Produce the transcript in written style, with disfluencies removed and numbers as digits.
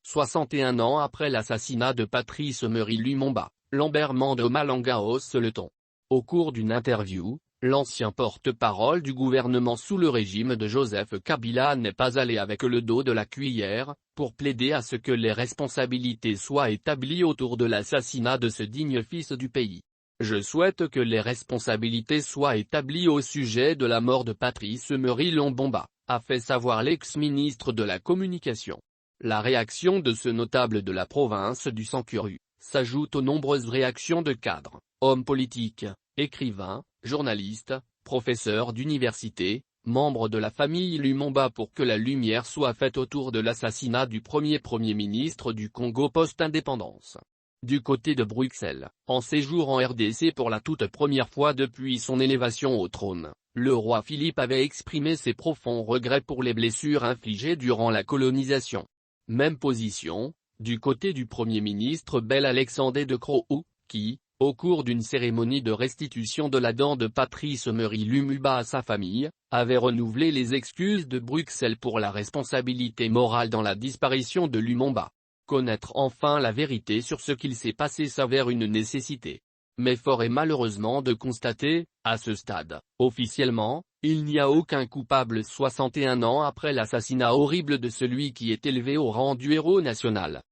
61 ans après l'assassinat de Patrice Emery Lumumba, Lambert Mende Malanga hausse le ton. Au cours d'une interview, l'ancien porte-parole du gouvernement sous le régime de Joseph Kabila n'est pas allé avec le dos de la cuillère, pour plaider à ce que les responsabilités soient établies autour de l'assassinat de ce digne fils du pays. Je souhaite que les responsabilités soient établies au sujet de la mort de Patrice Emery Lumumba, a fait savoir l'ex-ministre de la Communication. La réaction de ce notable de la province du Sankuru s'ajoute aux nombreuses réactions de cadres, hommes politiques, écrivains, journalistes, professeurs d'université, membres de la famille Lumumba pour que la lumière soit faite autour de l'assassinat du premier ministre du Congo post-indépendance. Du côté de Bruxelles, en séjour en RDC pour la toute première fois depuis son élévation au trône, le roi Philippe avait exprimé ses profonds regrets pour les blessures infligées durant la colonisation. Même position, du côté du Premier ministre Bel Alexandre de Croo, qui, au cours d'une cérémonie de restitution de la dent de Patrice Emery Lumumba à sa famille, avait renouvelé les excuses de Bruxelles pour la responsabilité morale dans la disparition de Lumumba. Connaître enfin la vérité sur ce qu'il s'est passé s'avère une nécessité. Mais fort est malheureusement de constater, à ce stade, officiellement, il n'y a aucun coupable 61 ans après l'assassinat horrible de celui qui est élevé au rang du héros national.